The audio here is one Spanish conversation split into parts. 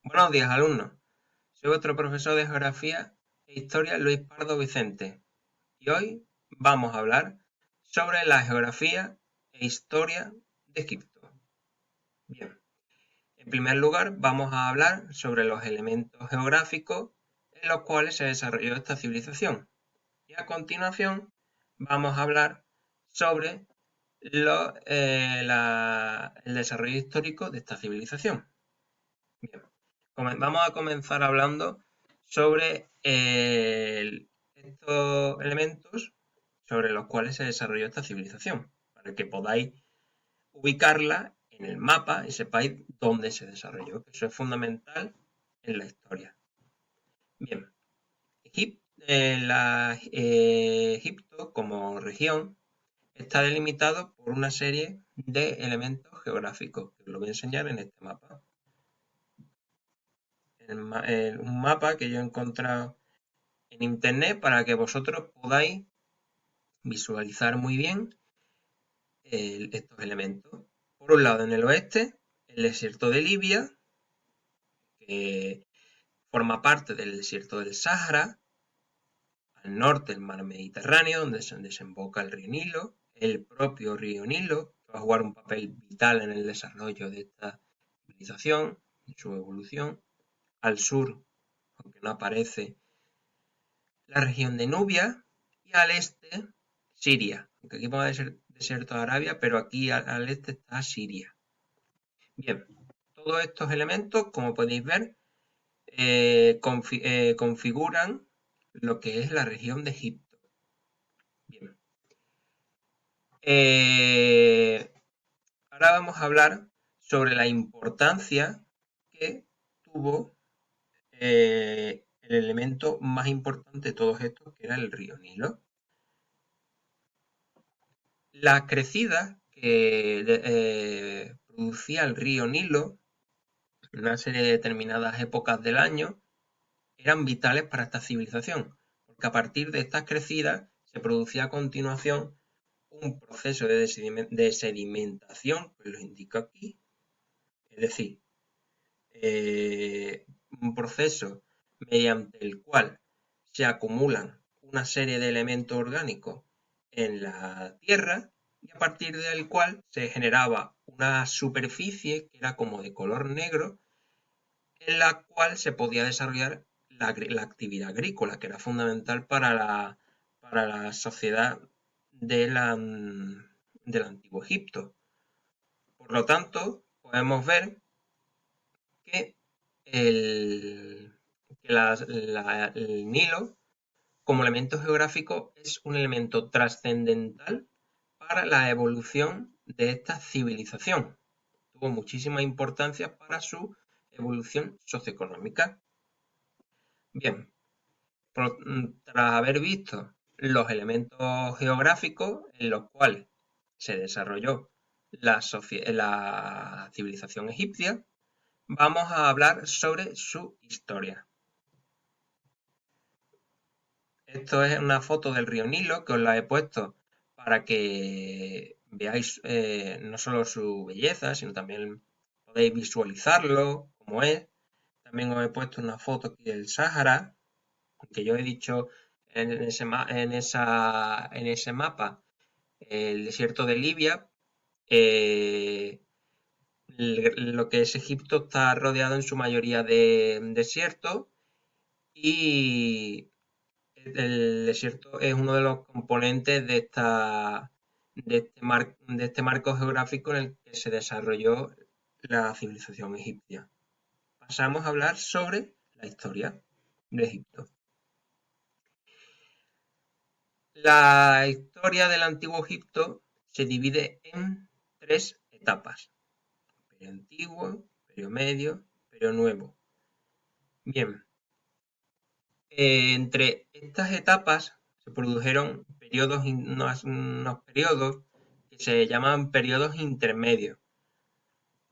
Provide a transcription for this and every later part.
Buenos días, alumnos. Soy vuestro profesor de Geografía e Historia, Luis Pardo Vicente, y hoy vamos a hablar sobre la geografía e historia de Egipto. Bien, en primer lugar vamos a hablar sobre los elementos geográficos en los cuales se desarrolló esta civilización. Y a continuación vamos a hablar sobre el desarrollo histórico de esta civilización. Bien, vamos a comenzar hablando sobre estos elementos sobre los cuales se desarrolló esta civilización, para que podáis ubicarla en el mapa y sepáis dónde se desarrolló, que eso es fundamental en la historia. Bien, Egipto como región está delimitado por una serie de elementos geográficos, que os lo voy a enseñar en este mapa. Un mapa que yo he encontrado en internet para que vosotros podáis visualizar muy bien estos elementos. Por un lado, en el oeste, el desierto de Libia, que forma parte del desierto del Sáhara. Al norte, el mar Mediterráneo, donde se desemboca el río Nilo. El propio río Nilo, que va a jugar un papel vital en el desarrollo de esta civilización, en su evolución. Al sur, aunque no aparece, la región de Nubia, y al este Siria, aunque aquí pone desierto de Arabia, pero aquí al este está Siria. Bien, todos estos elementos, como podéis ver, configuran lo que es la región de Egipto. Bien. Ahora vamos a hablar sobre la importancia que tuvo el elemento más importante de todos estos, que era el río Nilo. Las crecidas que producía el río Nilo en una serie de determinadas épocas del año eran vitales para esta civilización, porque a partir de estas crecidas se producía a continuación un proceso de sedimentación, que lo indico aquí, es decir, un proceso mediante el cual se acumulan una serie de elementos orgánicos en la Tierra y a partir del cual se generaba una superficie que era como de color negro en la cual se podía desarrollar la actividad agrícola, que era fundamental para la sociedad del antiguo Egipto. Por lo tanto, podemos ver que el Nilo como elemento geográfico es un elemento trascendental para la evolución de esta civilización. Tuvo muchísima importancia para su evolución socioeconómica. Bien, tras haber visto los elementos geográficos en los cuales se desarrolló la civilización egipcia, vamos a hablar sobre su historia. Esto es una foto del río Nilo que os la he puesto para que veáis no solo su belleza, sino también podéis visualizarlo como es. También os he puesto una foto aquí del Sáhara, que yo he dicho en ese mapa el desierto de Libia. Lo que es Egipto está rodeado en su mayoría de desierto y el desierto es uno de los componentes de este marco geográfico en el que se desarrolló la civilización egipcia. Pasamos a hablar sobre la historia de Egipto. La historia del antiguo Egipto se divide en tres etapas: Imperio antiguo, Imperio medio, Imperio nuevo. Bien, entre estas etapas se produjeron unos periodos que se llaman periodos intermedios.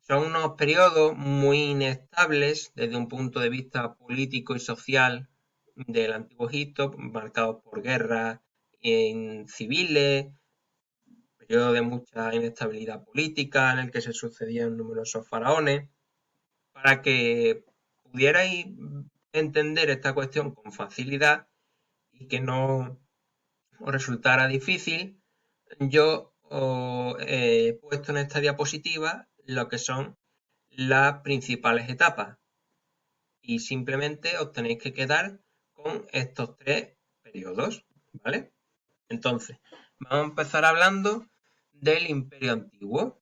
Son unos periodos muy inestables desde un punto de vista político y social del antiguo Egipto, marcados por guerras civiles, periodo de mucha inestabilidad política en el que se sucedían numerosos faraones, para que pudierais entender esta cuestión con facilidad y que no os resultara difícil, yo os he puesto en esta diapositiva lo que son las principales etapas y simplemente os tenéis que quedar con estos tres periodos, ¿vale? Entonces, vamos a empezar hablando del Imperio Antiguo.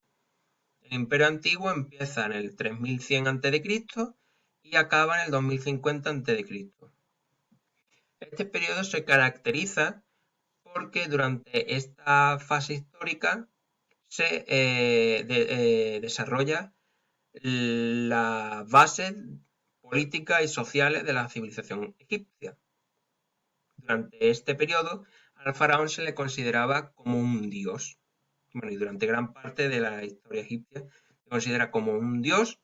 El Imperio Antiguo empieza en el 3100 a.C. y acaba en el 2050 a.C. Este periodo se caracteriza porque durante esta fase histórica se desarrolla las bases políticas y sociales de la civilización egipcia. Durante este periodo, al faraón se le consideraba como un dios. Bueno, y durante gran parte de la historia egipcia se considera como un dios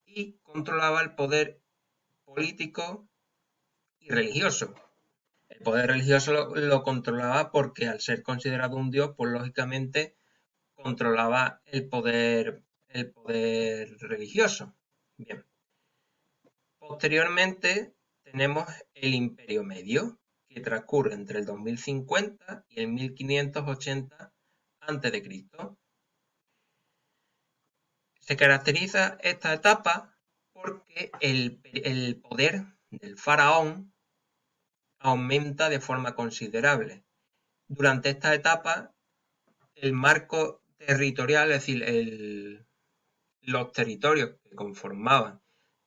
y controlaba el poder político y religioso. El poder religioso lo controlaba porque al ser considerado un dios, pues lógicamente controlaba el poder religioso. Bien. Posteriormente tenemos el Imperio Medio, que transcurre entre el 2050 y el 1580 a.C. Se caracteriza esta etapa porque el poder del faraón aumenta de forma considerable. Durante esta etapa, el marco territorial, es decir, los territorios que conformaban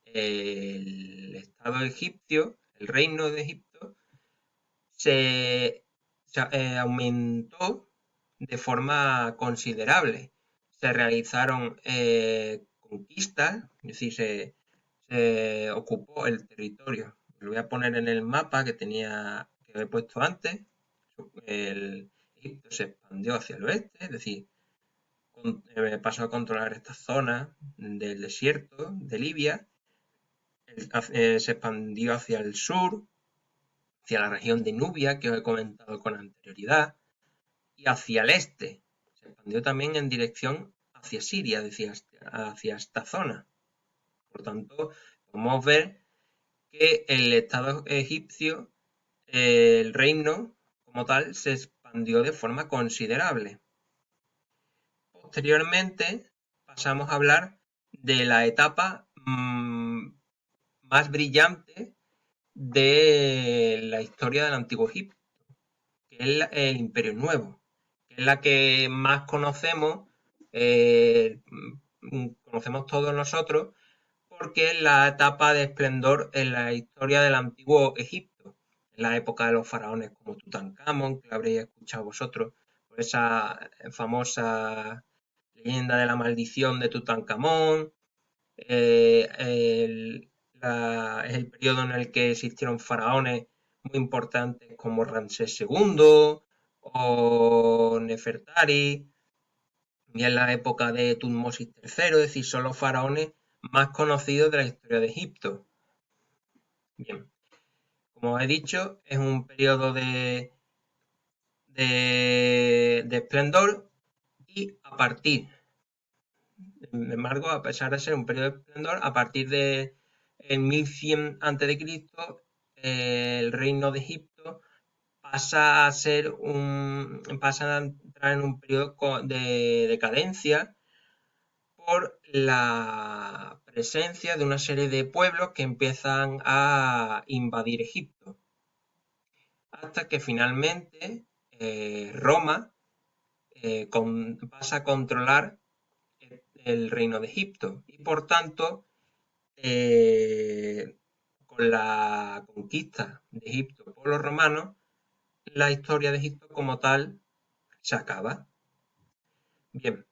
el Estado egipcio, el Reino de Egipto, se aumentó de forma considerable. Se realizaron conquistas, es decir, se ocupó el territorio. Lo voy a poner en el mapa que he puesto antes. El Egipto se expandió hacia el oeste, es decir, pasó a controlar esta zona del desierto de Libia, se expandió hacia el sur, hacia la región de Nubia, que os he comentado con anterioridad, y hacia el este. Se expandió también en dirección hacia Siria, decía, hacia esta zona. Por tanto, podemos ver que el Estado egipcio, el reino como tal, se expandió de forma considerable. Posteriormente, pasamos a hablar de la etapa más brillante de la historia del Antiguo Egipto, que es el Imperio Nuevo, que es la que más conocemos, conocemos todos nosotros, porque es la etapa de esplendor en la historia del Antiguo Egipto, en la época de los faraones como Tutankamón, que lo habréis escuchado vosotros, por esa famosa leyenda de la maldición de Tutankamón. Es el periodo en el que existieron faraones muy importantes como Ramsés II o Nefertari, y en la época de Tutmosis III, es decir, son los faraones más conocidos de la historia de Egipto. Bien, como he dicho, es un periodo de esplendor y a partir, sin embargo, a pesar de ser un periodo de esplendor, a partir de 1100 a.C., el reino de Egipto pasa a entrar en un periodo de decadencia por la presencia de una serie de pueblos que empiezan a invadir Egipto, hasta que finalmente Roma pasa a controlar el reino de Egipto y por tanto con la conquista de Egipto por los romanos, la historia de Egipto como tal se acaba. Bien,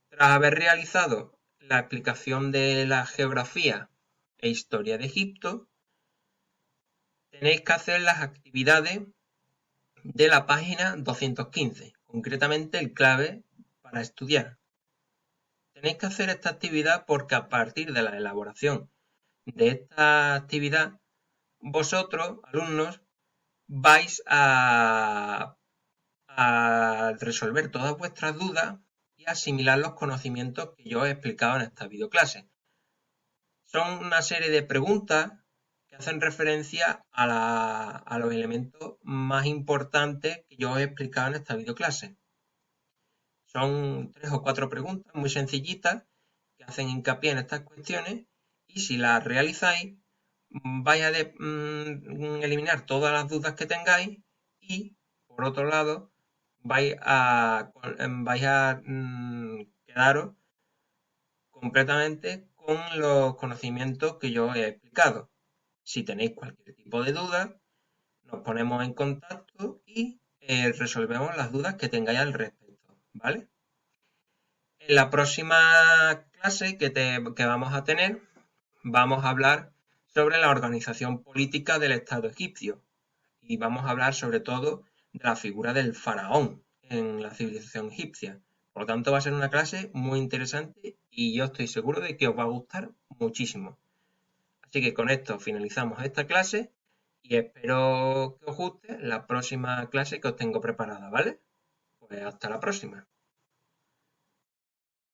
tras haber realizado la explicación de la geografía e historia de Egipto, tenéis que hacer las actividades de la página 215, concretamente el clave para estudiar. Tenéis que hacer esta actividad porque a partir de la elaboración de esta actividad, vosotros, alumnos, vais a resolver todas vuestras dudas y asimilar los conocimientos que yo he explicado en esta videoclase. Son una serie de preguntas que hacen referencia a los elementos más importantes que yo os he explicado en esta videoclase. Son 3 o 4 preguntas muy sencillitas que hacen hincapié en estas cuestiones y si las realizáis vais a eliminar todas las dudas que tengáis y, por otro lado, vais a quedaros completamente con los conocimientos que yo os he explicado. Si tenéis cualquier tipo de duda, nos ponemos en contacto y resolvemos las dudas que tengáis al respecto, ¿vale? En la próxima clase que vamos a tener, vamos a hablar sobre la organización política del Estado egipcio y vamos a hablar sobre todo de la figura del faraón en la civilización egipcia. Por lo tanto, va a ser una clase muy interesante y yo estoy seguro de que os va a gustar muchísimo. Así que con esto finalizamos esta clase y espero que os guste la próxima clase que os tengo preparada, ¿vale? Pues hasta la próxima.